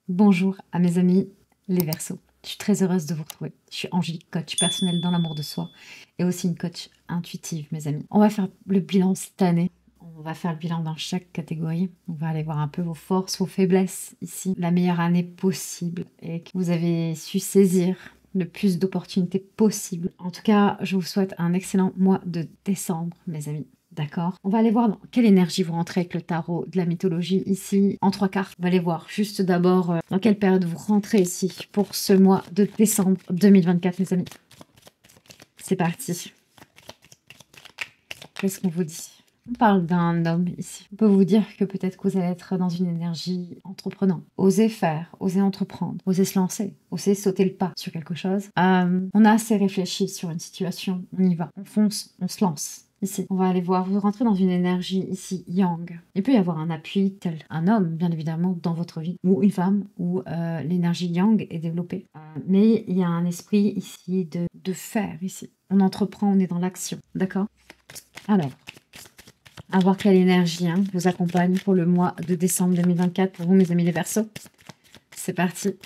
Bonjour à mes amis les Verseaux. Je suis très heureuse de vous retrouver. Je suis Angélique, coach personnel dans l'amour de soi et aussi une coach intuitive, mes amis. On va faire le bilan cette année. On va faire le bilan dans chaque catégorie. On va aller voir un peu vos forces, vos faiblesses ici. La meilleure année possible et que vous avez su saisir le plus d'opportunités possibles. En tout cas, je vous souhaite un excellent mois de décembre, mes amis. D'accord. On va aller voir dans quelle énergie vous rentrez avec le tarot de la mythologie ici en 3 cartes. On va aller voir juste d'abord dans quelle période vous rentrez ici pour ce mois de décembre 2024, mes amis. C'est parti. Qu'est-ce qu'on vous dit? On parle d'un homme ici. On peut vous dire que peut-être que vous allez être dans une énergie entreprenante. Osez faire, osez entreprendre, osez se lancer, osez sauter le pas sur quelque chose. On a assez réfléchi sur une situation, on y va, on fonce, on se lance. Ici, on va aller voir, vous rentrez dans une énergie ici, yang. Il peut y avoir un appui tel un homme, bien évidemment, dans votre vie, ou une femme, où l'énergie yang est développée. Mais il y a un esprit ici de faire, ici. On entreprend, on est dans l'action, d'accord? Alors, à voir quelle énergie vous accompagne pour le mois de décembre 2024, pour vous, mes amis les Verseaux. C'est parti.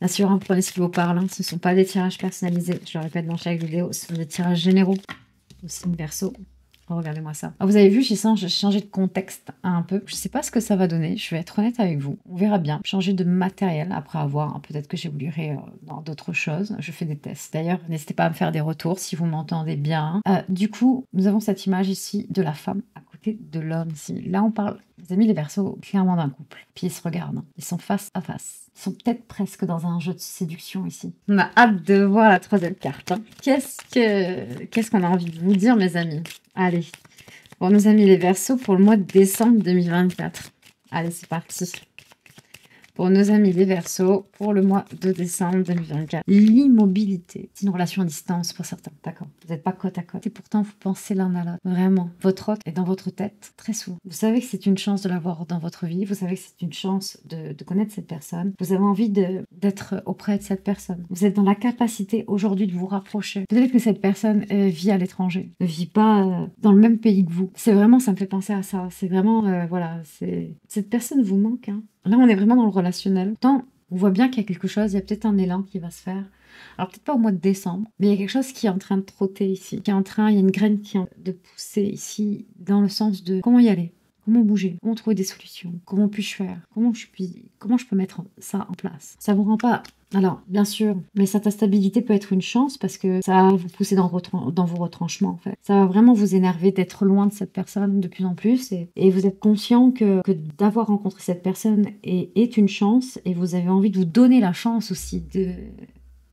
Bien sûr, vous prenez ce qui vous parle, ce ne sont pas des tirages personnalisés, je le répète dans chaque vidéo, ce sont des tirages généraux. Aussi une Verseau. Oh, regardez-moi ça. Ah, vous avez vu, j'ai changé de contexte un peu. Je ne sais pas ce que ça va donner. Je vais être honnête avec vous. On verra bien. Changer de matériel après avoir. Peut-être que j'évoluerai dans d'autres choses. Je fais des tests. D'ailleurs, n'hésitez pas à me faire des retours si vous m'entendez bien. Du coup, nous avons cette image ici de la femme à côté de l'homme ici. Là, on parle, les amis les Verseaux, clairement d'un couple. Puis ils se regardent. Ils sont face à face. Ils sont peut-être presque dans un jeu de séduction ici. On a hâte de voir la troisième carte. Qu'est-ce qu'on a envie de vous dire, mes amis? Allez, pour nos amis les Verseaux, pour le mois de décembre 2024. Allez, c'est parti. Pour nos amis les Verseaux, pour le mois de décembre 2024. L'immobilité. C'est une relation à distance pour certains, d'accord? Vous n'êtes pas côte à côte. Et pourtant, vous pensez l'un à l'autre. Vraiment. Votre autre est dans votre tête très souvent. Vous savez que c'est une chance de l'avoir dans votre vie. Vous savez que c'est une chance de connaître cette personne. Vous avez envie d'être auprès de cette personne. Vous êtes dans la capacité aujourd'hui de vous rapprocher. Peut-être que cette personne vit à l'étranger. Ne vit pas dans le même pays que vous. C'est vraiment, ça me fait penser à ça. C'est vraiment, voilà, cette personne vous manque, hein. Là, on est vraiment dans le relationnel. Tant on voit bien qu'il y a quelque chose, il y a peut-être un élan qui va se faire. Alors, peut-être pas au mois de décembre, mais il y a quelque chose qui est en train de trotter ici. Il y a une graine qui est en train de pousser ici, dans le sens de comment y aller, comment bouger, comment trouver des solutions, comment puis-je faire, comment je peux mettre ça en place. Ça vous rend pas... Alors, bien sûr, mais cette instabilité peut être une chance parce que ça va vous pousser dans vos retranchements, en fait. Ça va vraiment vous énerver d'être loin de cette personne de plus en plus et vous êtes conscient que d'avoir rencontré cette personne est une chance et vous avez envie de vous donner la chance aussi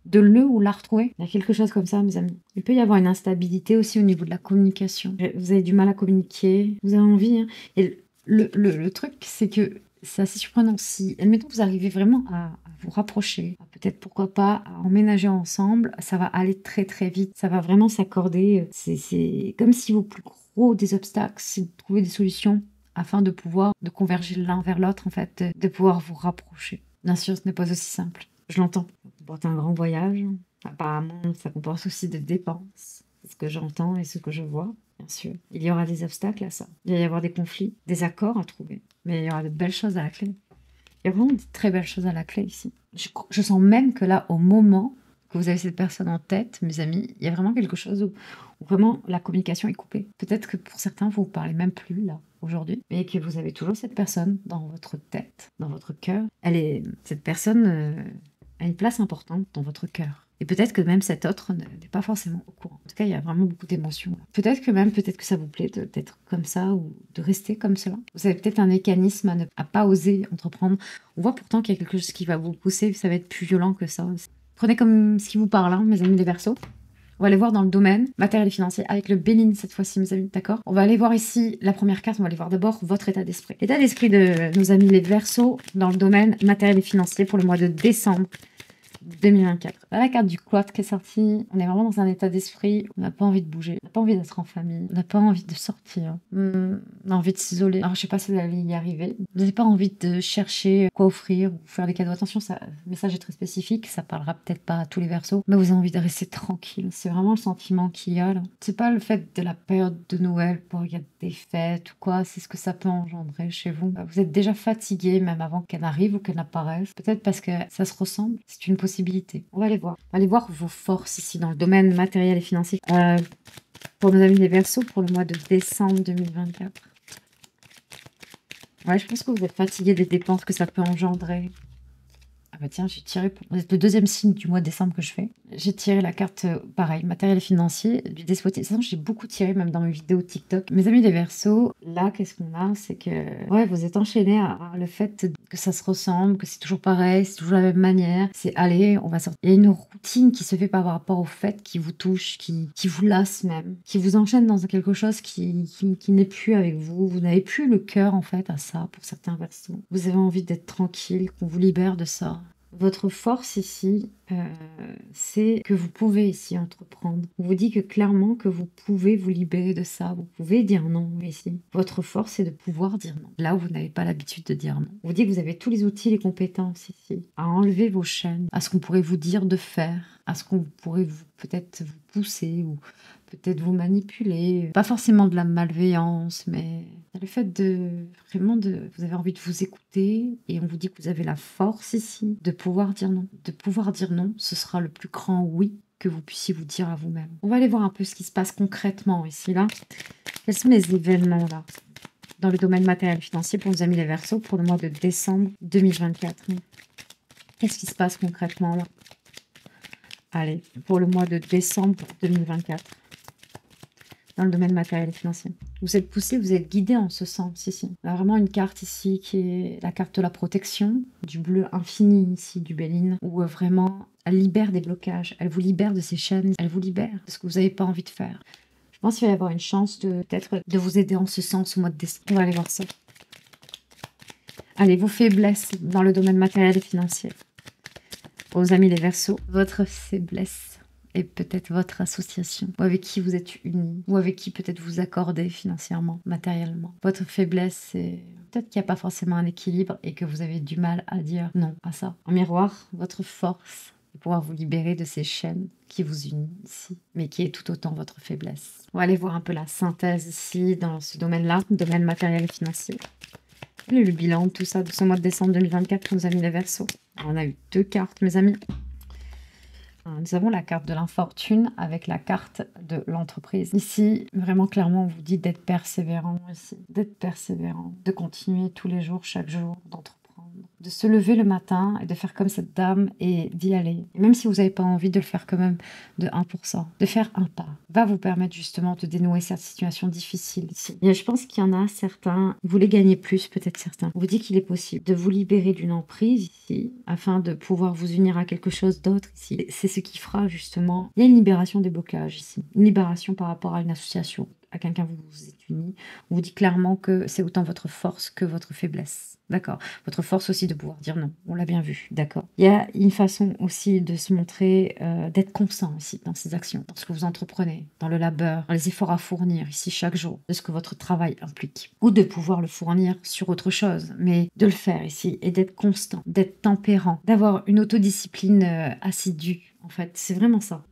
de le ou la retrouver. Il y a quelque chose comme ça, mes amis. Il peut y avoir une instabilité aussi au niveau de la communication. Vous avez du mal à communiquer, vous avez envie, hein. Et le truc, c'est que c'est assez surprenant. Si, admettons que vous arrivez vraiment à vous rapprocher, peut-être pourquoi pas à emménager ensemble, ça va aller très très vite. Ça va vraiment s'accorder. C'est comme si vos plus gros des obstacles, c'est de trouver des solutions afin de converger l'un vers l'autre, en fait, de pouvoir vous rapprocher. Bien sûr, ce n'est pas aussi simple. Je l'entends. Ça comporte un grand voyage. Apparemment, ça comporte aussi des dépenses. C'est ce que j'entends et ce que je vois. Bien sûr, il y aura des obstacles à ça. Il va y avoir des conflits, des accords à trouver. Mais il y aura de belles choses à la clé. Il y a vraiment de très belles choses à la clé ici. Je sens même que là, au moment que vous avez cette personne en tête, mes amis, il y a vraiment quelque chose où vraiment la communication est coupée. Peut-être que pour certains, vous ne parlez même plus là, aujourd'hui, mais que vous avez toujours cette personne dans votre tête, dans votre cœur. Cette personne a une place importante dans votre cœur. Et peut-être que même cet autre n'est pas forcément au courant. En tout cas, il y a vraiment beaucoup d'émotions. Peut-être que ça vous plaît d'être comme ça ou de rester comme cela. Vous avez peut-être un mécanisme à ne pas oser entreprendre. On voit pourtant qu'il y a quelque chose qui va vous pousser. Ça va être plus violent que ça. Prenez comme ce qui vous parle, hein, mes amis les Verseaux. On va aller voir dans le domaine matériel et financier avec le Béline cette fois-ci, mes amis, d'accord? On va aller voir ici la première carte. On va aller voir d'abord votre état d'esprit. L'état d'esprit de nos amis les Verseaux dans le domaine matériel et financier pour le mois de décembre 2024. Là, la carte du cloître qui est sortie, on est vraiment dans un état d'esprit, on n'a pas envie de bouger, on n'a pas envie d'être en famille, on n'a pas envie de sortir, on a envie de s'isoler. Alors, je sais pas si vous allez y arriver. Vous n'avez pas envie de chercher quoi offrir ou faire des cadeaux. Attention, ça, le message est très spécifique, ça parlera peut-être pas à tous les Verseaux, mais vous avez envie de rester tranquille. C'est vraiment le sentiment qu'il y a là. C'est pas le fait de la période de Noël pour regarder des fêtes ou quoi, c'est ce que ça peut engendrer chez vous. Vous êtes déjà fatigué même avant qu'elle arrive ou qu'elle apparaisse. Peut-être parce que ça se ressemble. C'est une possibilité. On va aller voir. On va aller voir vos forces ici dans le domaine matériel et financier. Pour nos amis les Verseaux, pour le mois de décembre 2024. Ouais, je pense que vous êtes fatigué des dépenses que ça peut engendrer. Ah bah tiens, j'ai tiré, vous êtes le deuxième signe du mois de décembre que je fais. J'ai tiré la carte, pareil, matériel et financier, du despotisme. J'ai beaucoup tiré, même dans mes vidéos TikTok. Mes amis les Verseaux, là, qu'est-ce qu'on a? C'est que, ouais, vous êtes enchaînés à le fait que ça se ressemble, que c'est toujours pareil, c'est toujours la même manière. C'est, allez, on va sortir. Il y a une routine qui se fait par rapport au fait qui vous touche, qui vous lasse même, qui vous enchaîne dans quelque chose qui n'est plus avec vous. Vous n'avez plus le cœur, en fait, à ça, pour certains Verseaux. Vous avez envie d'être tranquille, qu'on vous libère de ça. Votre force ici, c'est que vous pouvez ici entreprendre. On vous dit que clairement que vous pouvez vous libérer de ça. Vous pouvez dire non ici. Votre force, c'est de pouvoir dire non. Là où vous n'avez pas l'habitude de dire non. On vous dit que vous avez tous les outils, les compétences ici, à enlever vos chaînes, à ce qu'on pourrait vous dire de faire, à ce qu'on pourrait peut-être vous pousser ou peut-être vous manipuler. Pas forcément de la malveillance, mais le fait vous avez envie de vous écouter et on vous dit que vous avez la force ici de pouvoir dire non. De pouvoir dire non, ce sera le plus grand oui que vous puissiez vous dire à vous-même. On va aller voir un peu ce qui se passe concrètement ici, là. Quels sont les événements, là, dans le domaine matériel et financier pour nos amis les Verseaux pour le mois de décembre 2024? Qu'est-ce qui se passe concrètement, là? Allez, pour le mois de décembre 2024. Dans le domaine matériel et financier. Vous êtes poussé, vous êtes guidé en ce sens ici. Il y a vraiment une carte ici qui est la carte de la protection, du bleu infini ici, du Béline, où vraiment elle libère des blocages, elle vous libère de ces chaînes, elle vous libère de ce que vous n'avez pas envie de faire. Je pense qu'il va y avoir une chance peut-être de vous aider en ce sens au mois de décembre. On va aller voir ça. Allez, vos faiblesses dans le domaine matériel et financier. Aux amis les Verseaux, votre faiblesse et peut-être votre association, ou avec qui vous êtes unis, ou avec qui peut-être vous accordez financièrement, matériellement. Votre faiblesse, c'est peut-être qu'il n'y a pas forcément un équilibre et que vous avez du mal à dire non à ça. En miroir, votre force est pouvoir vous libérer de ces chaînes qui vous unissent ici, mais qui est tout autant votre faiblesse. On va aller voir un peu la synthèse ici, dans ce domaine-là, domaine matériel et financier. Quel est le bilan de tout ça, de ce mois de décembre 2024 pour nos amis les Verseaux? On a eu 2 cartes, mes amis. Nous avons la carte de l'infortune avec la carte de l'entreprise. Ici, vraiment clairement, on vous dit d'être persévérant ici. D'être persévérant, de continuer tous les jours, chaque jour, d'entreprendre. De se lever le matin et de faire comme cette dame et d'y aller. Et même si vous n'avez pas envie de le faire quand même de 1%, de faire un pas, va vous permettre justement de dénouer cette situation difficile ici. Et je pense qu'il y en a certains, vous voulez gagner plus, peut-être certains. On vous dit qu'il est possible de vous libérer d'une emprise ici, afin de pouvoir vous unir à quelque chose d'autre ici. C'est ce qui fera justement, il y a une libération des blocages ici. Une libération par rapport à une association, à quelqu'un vous vous êtes unis. On vous dit clairement que c'est autant votre force que votre faiblesse. D'accord. Votre force aussi de pouvoir dire non. On l'a bien vu. D'accord. Il y a une façon aussi de se montrer, d'être constant ici dans ses actions, dans ce que vous entreprenez, dans le labeur, dans les efforts à fournir ici chaque jour, de ce que votre travail implique. Ou de pouvoir le fournir sur autre chose, mais de le faire ici et d'être constant, d'être tempérant, d'avoir une autodiscipline assidue. En fait, c'est vraiment ça.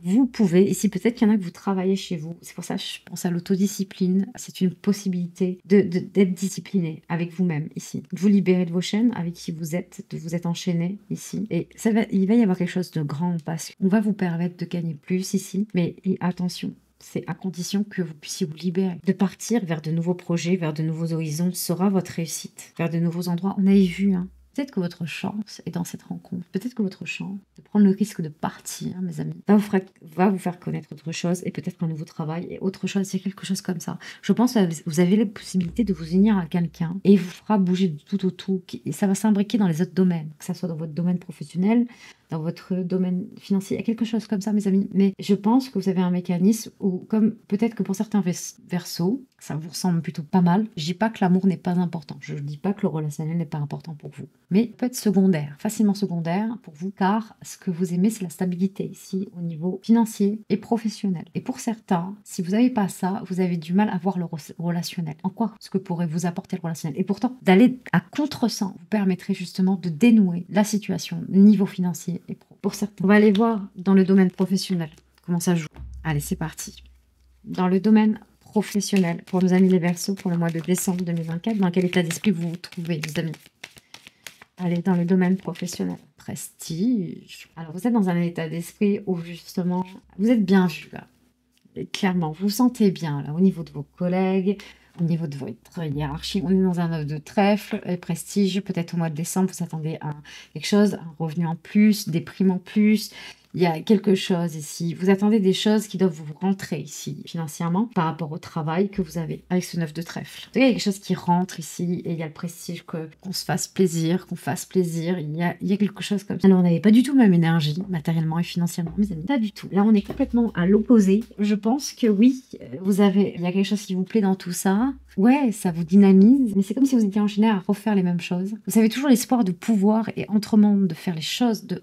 Vous pouvez, ici peut-être qu'il y en a que vous travaillez chez vous, c'est pour ça que je pense à l'autodiscipline, c'est une possibilité d'être discipliné avec vous-même ici, de vous libérer de vos chaînes avec qui vous êtes, de vous être enchaîné ici, et il va y avoir quelque chose de grand parce qu'on va vous permettre de gagner plus ici, mais attention, c'est à condition que vous puissiez vous libérer. De partir vers de nouveaux projets, vers de nouveaux horizons sera votre réussite, vers de nouveaux endroits. On avait vu, hein. Peut-être que votre chance est dans cette rencontre. Peut-être que votre chance de prendre le risque de partir, mes amis, va vous faire connaître autre chose et peut-être un nouveau travail et autre chose. C'est quelque chose comme ça. Je pense que vous avez la possibilité de vous unir à quelqu'un et il vous fera bouger de tout au tout. Et ça va s'imbriquer dans les autres domaines, que ce soit dans votre domaine professionnel, dans votre domaine financier. Il y a quelque chose comme ça, mes amis. Mais je pense que vous avez un mécanisme où, comme peut-être que pour certains Verseaux, ça vous ressemble plutôt pas mal. Je dis pas que l'amour n'est pas important. Je dis pas que le relationnel n'est pas important pour vous. Mais peut être secondaire, facilement secondaire pour vous, car ce que vous aimez, c'est la stabilité ici au niveau financier et professionnel. Et pour certains, si vous n'avez pas ça, vous avez du mal à voir le relationnel. En quoi ce que pourrait vous apporter le relationnel. Et pourtant, d'aller à contre-sens vous permettrait justement de dénouer la situation niveau financier et pro. Pour certains, on va aller voir dans le domaine professionnel comment ça joue. Allez, c'est parti. Dans le domaine professionnel, pour nos amis les Verseaux, pour le mois de décembre 2024, dans quel état d'esprit vous vous trouvez, les amis? Allez, dans le domaine professionnel, prestige. Alors, vous êtes dans un état d'esprit où justement, vous êtes bien vu là. Et clairement, vous vous sentez bien là, au niveau de vos collègues, au niveau de votre hiérarchie. On est dans un œuf de trèfle, et prestige. Peut-être au mois de décembre, vous attendez à quelque chose, un revenu en plus, des primes en plus. Il y a quelque chose ici. Vous attendez des choses qui doivent vous rentrer ici financièrement par rapport au travail que vous avez avec ce 9 de trèfle. Il y a quelque chose qui rentre ici et il y a le prestige qu'on se fasse plaisir, qu'on fasse plaisir. Il y a quelque chose comme ça. Alors, on n'avait pas du tout la même énergie matériellement et financièrement, mes amis. Pas du tout. Là, on est complètement à l'opposé. Je pense que oui, il y a quelque chose qui vous plaît dans tout ça. Ouais, ça vous dynamise, mais c'est comme si vous étiez enchaîné à refaire les mêmes choses. Vous avez toujours l'espoir de pouvoir et entreprendre, de faire les choses, de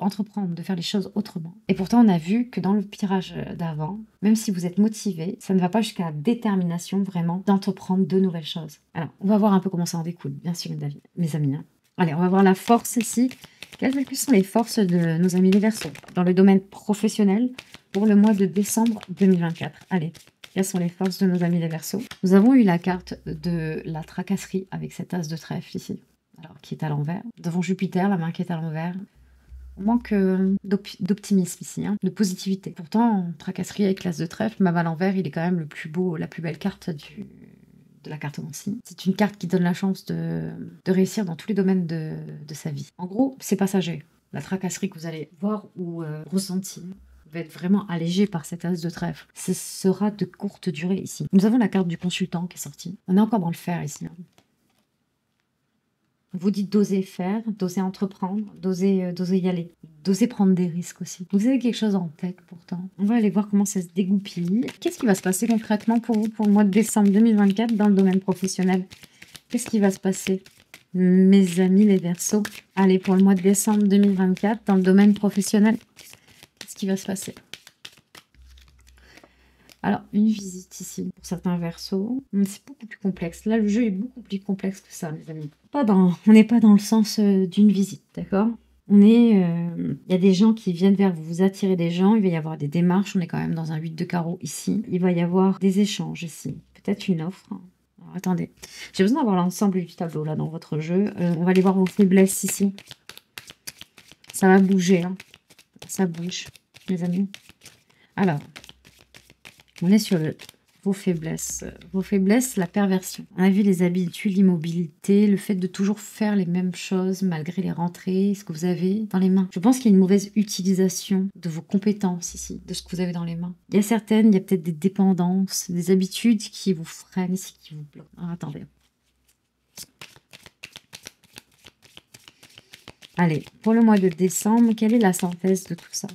faire les choses autrement. Et pourtant, on a vu que dans le tirage d'avant, même si vous êtes motivé, ça ne va pas jusqu'à la détermination vraiment d'entreprendre de nouvelles choses. Alors, on va voir un peu comment ça en découle, bien sûr, mes amis. Allez, on va voir la force ici. Quelles sont les forces de nos amis les Verseaux dans le domaine professionnel pour le mois de décembre 2024? Allez. Quelles sont les forces de nos amis les Verseaux? Nous avons eu la carte de la tracasserie avec cet as de trèfle ici, alors qui est à l'envers. Devant Jupiter, la main qui est à l'envers. On manque d'optimisme ici, de positivité. Pourtant, tracasserie avec l'as de trèfle, même à l'envers, il est quand même le plus beau, la plus belle carte de la cartomancie. C'est une carte qui donne la chance de réussir dans tous les domaines de sa vie. En gros, c'est passager. La tracasserie que vous allez voir ou ressentir va être vraiment allégé par cet as de trèfle. Ce sera de courte durée ici. Nous avons la carte du consultant qui est sortie. On est encore dans le faire ici. Vous dites d'oser faire, d'oser entreprendre, d'oser y aller, d'oser prendre des risques aussi. Vous avez quelque chose en tête pourtant. On va aller voir comment ça se dégoupille. Qu'est-ce qui va se passer concrètement pour vous pour le mois de décembre 2024 dans le domaine professionnel? Qu'est-ce qui va se passer, mes amis les Verseaux? Allez, pour le mois de décembre 2024 dans le domaine professionnel, qui va se passer? Alors, une visite ici pour certains Verseaux, mais c'est beaucoup plus complexe. Là, le jeu est beaucoup plus complexe que ça, mes amis. On n'est pas dans le sens d'une visite, d'accord? Il y a des gens qui viennent vers vous, vous attirez des gens, il va y avoir des démarches, on est quand même dans un 8 de carreau ici. Il va y avoir des échanges ici, peut-être une offre. Alors, attendez, j'ai besoin d'avoir l'ensemble du tableau là dans votre jeu. On va aller voir vos faiblesses ici. Ça va bouger, hein. Ça bouge, mes amis. Alors, on est sur vos faiblesses. Vos faiblesses, la perversion. On a vu les habitudes, l'immobilité, le fait de toujours faire les mêmes choses malgré les rentrées, ce que vous avez dans les mains. Je pense qu'il y a une mauvaise utilisation de vos compétences ici, de ce que vous avez dans les mains. Il y a peut-être des dépendances, des habitudes qui vous freinent ici, qui vous bloquent. Alors, attendez. Allez, pour le mois de décembre, quelle est la synthèse de tout ça?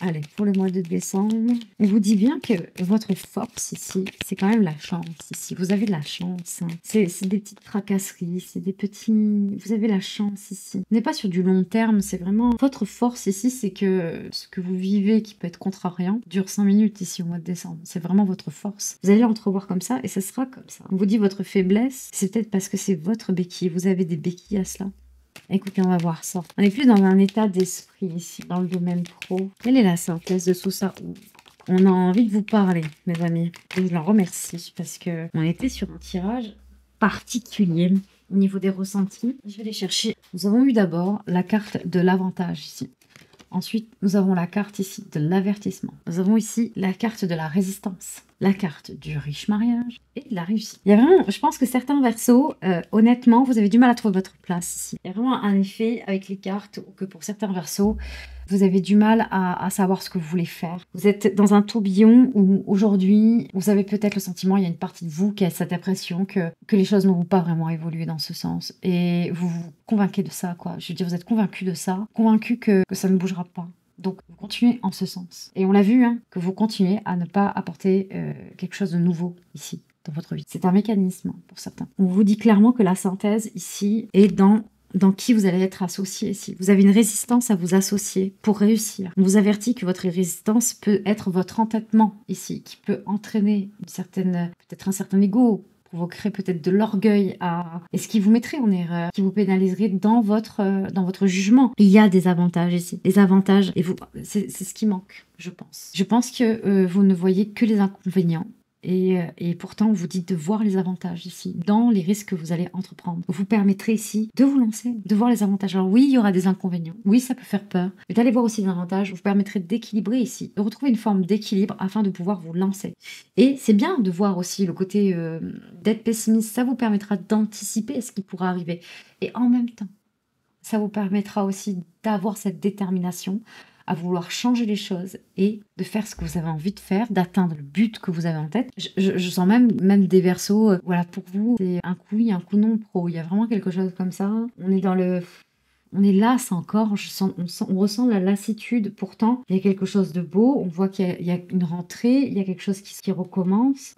Allez, pour le mois de décembre, on vous dit bien que votre force ici, c'est quand même la chance ici. Vous avez de la chance. Hein. C'est des petites tracasseries, c'est des petits... Vous avez la chance ici. On n'est pas sur du long terme, c'est vraiment... Votre force ici, c'est que ce que vous vivez, qui peut être contrariant, dure 5 minutes ici au mois de décembre. C'est vraiment votre force. Vous allez l'entrevoir comme ça et ça sera comme ça. On vous dit votre faiblesse, c'est peut-être parce que c'est votre béquille. Vous avez des béquilles à cela. Écoutez, on va voir ça. On est plus dans un état d'esprit ici, dans le domaine pro. Quelle est la synthèse de tout ça? On a envie de vous parler, mes amis. Et je leur remercie parce que on était sur un tirage particulier au niveau des ressentis. Je vais les chercher. Nous avons eu d'abord la carte de l'avantage ici. Ensuite, nous avons la carte ici de l'avertissement. Nous avons ici la carte de la résistance, la carte du riche mariage et de la réussite. Il y a vraiment, je pense que certains Verseaux, honnêtement, vous avez du mal à trouver votre place ici. Il y a vraiment un effet avec les cartes que pour certains Verseaux, Vous avez du mal à savoir ce que vous voulez faire. Vous êtes dans un tourbillon où aujourd'hui, vous avez peut-être le sentiment, il y a une partie de vous qui a cette impression que les choses ne vont pas vraiment évoluer dans ce sens. Et vous vous convainquez de ça, quoi. Je veux dire, vous êtes convaincu de ça, convaincu que ça ne bougera pas. Donc, vous continuez en ce sens. Et on l'a vu, hein, que vous continuez à ne pas apporter quelque chose de nouveau ici, dans votre vie. C'est un mécanisme pour certains. On vous dit clairement que la synthèse ici est dans qui vous allez être associé ici. Vous avez une résistance à vous associer pour réussir. On vous avertit que votre résistance peut être votre entêtement ici, qui peut entraîner peut-être un certain ego, provoquerait peut-être de l'orgueil et ce qui vous mettrait en erreur, qui vous pénaliserait dans votre jugement. Il y a des avantages ici. Les avantages, et c'est ce qui manque, je pense. Je pense que vous ne voyez que les inconvénients. Et pourtant, on vous dit de voir les avantages ici, dans les risques que vous allez entreprendre. Vous permettrez ici de vous lancer, de voir les avantages. Alors oui, il y aura des inconvénients. Oui, ça peut faire peur. Mais d'aller voir aussi les avantages, vous permettrez d'équilibrer ici, de retrouver une forme d'équilibre afin de pouvoir vous lancer. Et c'est bien de voir aussi le côté d'être pessimiste. Ça vous permettra d'anticiper ce qui pourra arriver. Et en même temps, ça vous permettra aussi d'avoir cette détermination à vouloir changer les choses et de faire ce que vous avez envie de faire, d'atteindre le but que vous avez en tête. Je sens même des versos, voilà, pour vous, c'est un coup oui, un coup non pro. Il y a vraiment quelque chose comme ça. On est las encore, on ressent la lassitude. Pourtant, il y a quelque chose de beau. On voit qu'il y a une rentrée, il y a quelque chose qui recommence.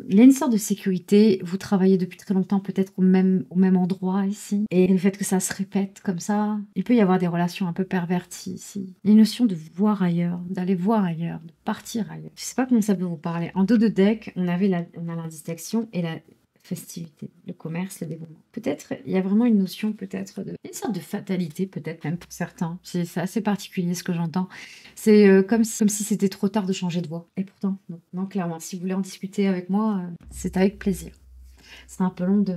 Il y a une sorte de sécurité. Vous travaillez depuis très longtemps, peut-être au même endroit ici. Et le fait que ça se répète comme ça, il peut y avoir des relations un peu perverties ici. Il y a une notion de voir ailleurs, d'aller voir ailleurs, de partir ailleurs. Je ne sais pas comment ça peut vous parler. En dos de deck, on a l'indice d'action et la festivité, le commerce, le développement. Peut-être, il y a vraiment une notion peut-être une sorte de fatalité, peut-être même pour certains. C'est assez particulier ce que j'entends. C'est comme si c'était trop tard de changer de voie. Et pourtant, non, clairement, si vous voulez en discuter avec moi, c'est avec plaisir. C'est un peu long de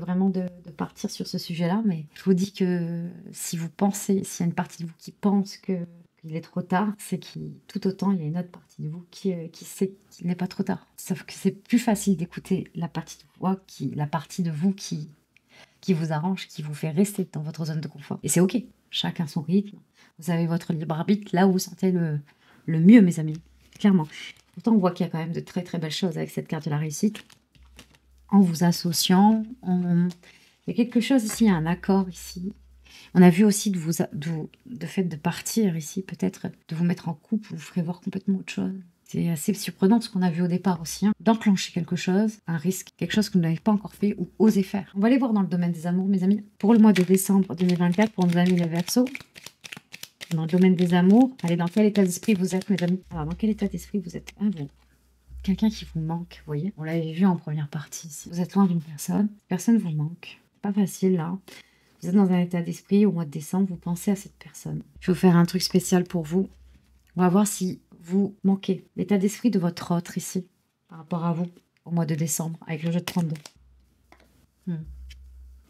partir sur ce sujet-là, mais je vous dis que si vous pensez, s'il y a une partie de vous qui pense qu'il est trop tard, c'est qu'il tout autant il y a une autre partie de vous qui sait qu'il n'est pas trop tard. Sauf que c'est plus facile d'écouter la partie de vous qui vous arrange, qui vous fait rester dans votre zone de confort. Et c'est ok, chacun son rythme. Vous avez votre libre arbitre là où vous sentez le mieux, mes amis, clairement. Pourtant, on voit qu'il y a quand même de très très belles choses avec cette carte de la réussite. En vous associant, il y a quelque chose ici, il y a un accord ici. On a vu aussi de fait de partir ici, peut-être de vous mettre en couple, vous ferez voir complètement autre chose. C'est assez surprenant ce qu'on a vu au départ aussi, hein. D'enclencher quelque chose, un risque, quelque chose que vous n'avez pas encore fait ou osé faire. On va aller voir dans le domaine des amours, mes amis. Pour le mois de décembre 2024, pour nos amis les Verseaux, dans le domaine des amours, allez, dans quel état d'esprit vous êtes, mes amis? Alors, dans quel état d'esprit vous êtes? Quelqu'un qui vous manque, vous voyez? On l'avait vu en première partie ici. Vous êtes loin d'une personne vous manque. C'est pas facile, là. Vous êtes dans un état d'esprit, au mois de décembre, vous pensez à cette personne. Je vais vous faire un truc spécial pour vous. On va voir si vous manquez l'état d'esprit de votre autre ici, par rapport à vous, au mois de décembre, avec le jeu de 32.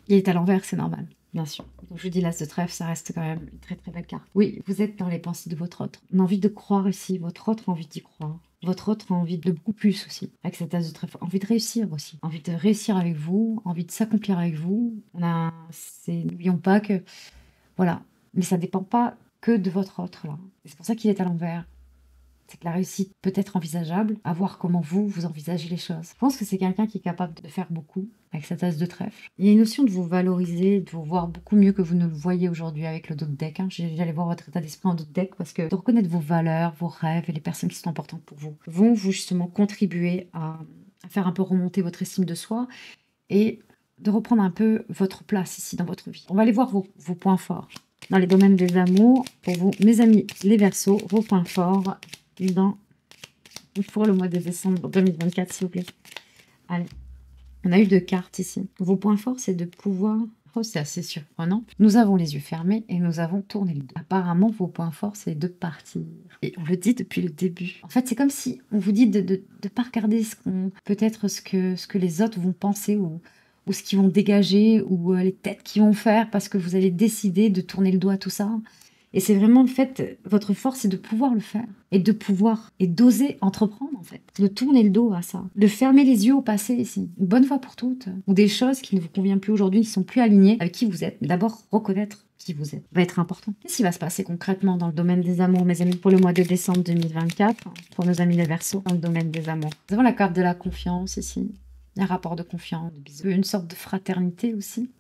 Il est à l'envers, c'est normal, bien sûr. Donc je vous dis, l'as de trèfle, ça reste quand même une très très belle carte. Oui, vous êtes dans les pensées de votre autre. On a envie de croire ici, votre autre a envie d'y croire. Votre autre a envie de beaucoup plus aussi, avec cette as de trèfle. Envie de réussir aussi. Envie de réussir avec vous, envie de s'accomplir avec vous. N'oublions pas que... Voilà. Mais ça ne dépend pas que de votre autre, là. C'est pour ça qu'il est à l'envers. C'est que la réussite peut être envisageable, à voir comment vous envisagez les choses. Je pense que c'est quelqu'un qui est capable de faire beaucoup avec cette as de trèfle. Il y a une notion de vous valoriser, de vous voir beaucoup mieux que vous ne le voyez aujourd'hui avec le dos de deck. J'allais voir votre état d'esprit en dos de deck parce que de reconnaître vos valeurs, vos rêves et les personnes qui sont importantes pour vous vont vous justement contribuer à faire un peu remonter votre estime de soi et de reprendre un peu votre place ici dans votre vie. On va aller voir vos points forts dans les domaines des amours. Pour vous, mes amis les Verseaux, vos points forts pour le mois de décembre 2024, s'il vous plaît. Allez, on a eu 2 cartes ici. Vos points forts, c'est de pouvoir... Oh, c'est assez surprenant. Nous avons les yeux fermés et nous avons tourné le dos. Apparemment, vos points forts, c'est de partir. Et on le dit depuis le début. En fait, c'est comme si on vous dit de pas regarder peut-être ce que les autres vont penser ou ce qu'ils vont dégager ou les têtes qu'ils vont faire parce que vous allez décider de tourner le dos à tout ça. Et c'est vraiment le fait, votre force, c'est de pouvoir le faire. Et d'oser entreprendre, en fait. De tourner le dos à ça. De fermer les yeux au passé, ici. Une bonne fois pour toutes. Ou des choses qui ne vous conviennent plus aujourd'hui, qui ne sont plus alignées avec qui vous êtes. Mais d'abord, reconnaître qui vous êtes, va être important. Qu'est-ce qui va se passer concrètement dans le domaine des amours, mes amis, pour le mois de décembre 2024, pour nos amis les Verseaux, dans le domaine des amours? Nous avons la carte de la confiance ici, un rapport de confiance, de bisous, une sorte de fraternité aussi.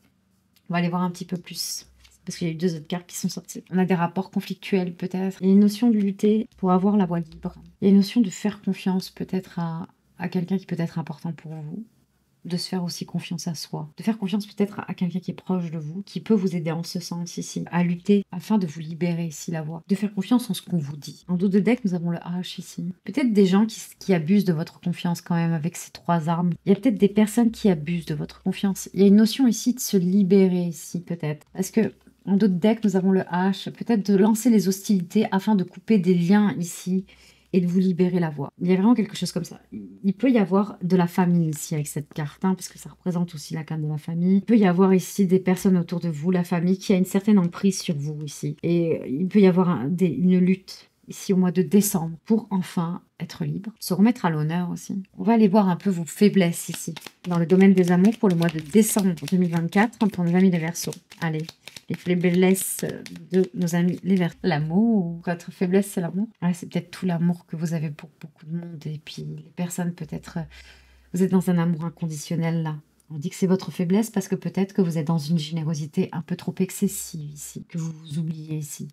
On va aller voir un petit peu plus, parce qu'il y a eu 2 autres cartes qui sont sorties. On a des rapports conflictuels peut-être. Il y a une notion de lutter pour avoir la voie libre. Il y a une notion de faire confiance peut-être à quelqu'un qui peut être important pour vous. De se faire aussi confiance à soi, de faire confiance peut-être à quelqu'un qui est proche de vous, qui peut vous aider en ce sens ici, à lutter afin de vous libérer ici la voie, de faire confiance en ce qu'on vous dit. En dos de deck, nous avons le H ici. Peut-être des gens qui abusent de votre confiance quand même avec ces 3 armes. Il y a peut-être des personnes qui abusent de votre confiance. Il y a une notion ici de se libérer ici peut-être. Parce que en dos de deck, nous avons le H, peut-être de lancer les hostilités afin de couper des liens ici et de vous libérer la voie. Il y a vraiment quelque chose comme ça. Il peut y avoir de la famille ici avec cette carte, parce que ça représente aussi la carte de la famille. Il peut y avoir ici des personnes autour de vous, la famille, qui a une certaine emprise sur vous ici. Et il peut y avoir une lutte ici au mois de décembre pour enfin être libre, se remettre à l'honneur aussi. On va aller voir un peu vos faiblesses ici, dans le domaine des amours pour le mois de décembre 2024, pour nos amis les Verseaux. Allez, les faiblesses de nos amis les Verseaux. L'amour, votre faiblesse c'est l'amour. Ouais, c'est peut-être tout l'amour que vous avez pour beaucoup de monde et puis les personnes peut-être, vous êtes dans un amour inconditionnel là. On dit que c'est votre faiblesse parce que peut-être que vous êtes dans une générosité un peu trop excessive ici, que vous vous oubliez ici.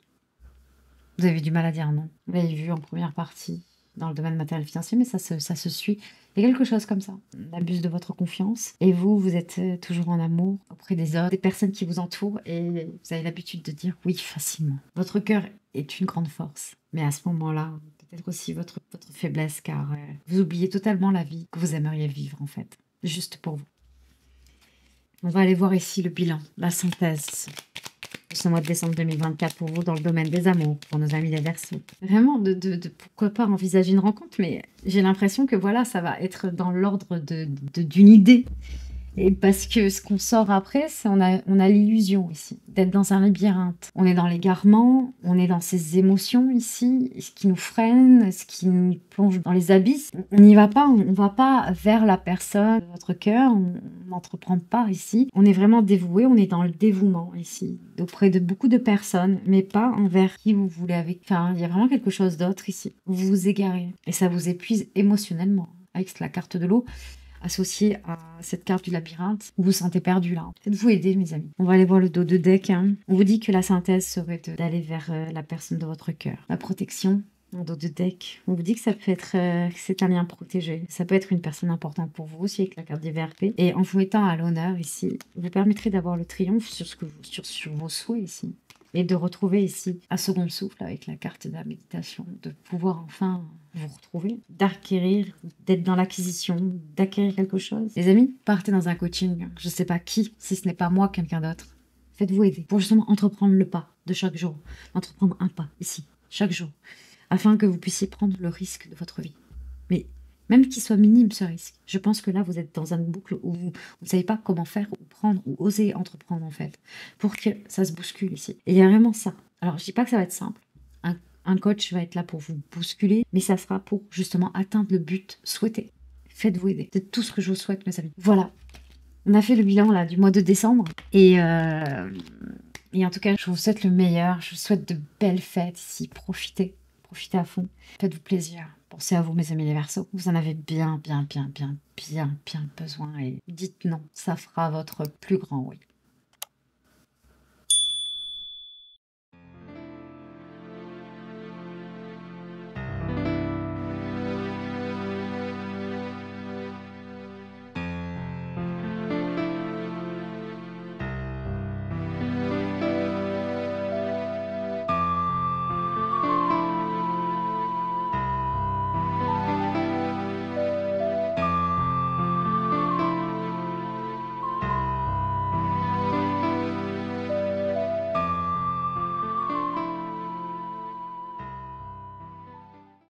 Vous avez du mal à dire non. Vous l'avez vu en première partie dans le domaine matériel financier, mais ça se suit. Il y a quelque chose comme ça. On abuse de votre confiance. Et vous êtes toujours en amour auprès des autres, des personnes qui vous entourent. Et vous avez l'habitude de dire oui facilement. Votre cœur est une grande force. Mais à ce moment-là, peut-être aussi votre faiblesse, car vous oubliez totalement la vie que vous aimeriez vivre, en fait. Juste pour vous. On va aller voir ici le bilan, la synthèse. Ce mois de décembre 2024 pour vous dans le domaine des amours, pour nos amis les Verseaux. Vraiment, pourquoi pas envisager une rencontre, mais j'ai l'impression que voilà, ça va être dans l'ordre d'une idée. Et parce que ce qu'on sort après, c'est on a l'illusion ici, d'être dans un labyrinthe. On est dans l'égarement, on est dans ces émotions ici, ce qui nous freine, ce qui nous plonge dans les abysses. On n'y va pas, on va pas vers la personne de votre cœur, on n'entreprend pas ici. On est vraiment dévoué, on est dans le dévouement ici, auprès de beaucoup de personnes, mais pas envers qui vous voulez avec. Enfin, il y a vraiment quelque chose d'autre ici. Vous vous égarez et ça vous épuise émotionnellement avec la carte de l'eau. Associé à cette carte du labyrinthe, vous vous sentez perdu là. Faites-vous aider, mes amis. On va aller voir le dos de deck. On vous dit que la synthèse serait d'aller vers la personne de votre cœur. La protection, en dos de deck. On vous dit que ça peut être, c'est un lien protégé. Ça peut être une personne importante pour vous aussi avec la carte des VRP. Et en vous mettant à l'honneur ici, vous permettrez d'avoir le triomphe sur vos souhaits ici. Et de retrouver ici un second souffle avec la carte de la méditation, de pouvoir enfin vous retrouver, d'acquérir, d'être dans l'acquisition, d'acquérir quelque chose. Les amis, partez dans un coaching, je ne sais pas qui, si ce n'est pas moi, quelqu'un d'autre. Faites-vous aider pour justement entreprendre le pas de chaque jour, entreprendre un pas ici, chaque jour, afin que vous puissiez prendre le risque de votre vie. Mais même qu'il soit minime ce risque, je pense que là vous êtes dans une boucle où vous ne savez pas comment faire, ou prendre, ou oser entreprendre en fait, pour que ça se bouscule ici. Et il y a vraiment ça. Alors je dis pas que ça va être simple. Un coach va être là pour vous bousculer, mais ça sera pour justement atteindre le but souhaité. Faites-vous aider. C'est tout ce que je vous souhaite, mes amis. Voilà. On a fait le bilan là du mois de décembre et en tout cas, je vous souhaite le meilleur. Je vous souhaite de belles fêtes ici. Profitez à fond. Faites-vous plaisir. Pensez à vous, mes amis les Verseaux. Vous en avez bien besoin et dites non. Ça fera votre plus grand oui.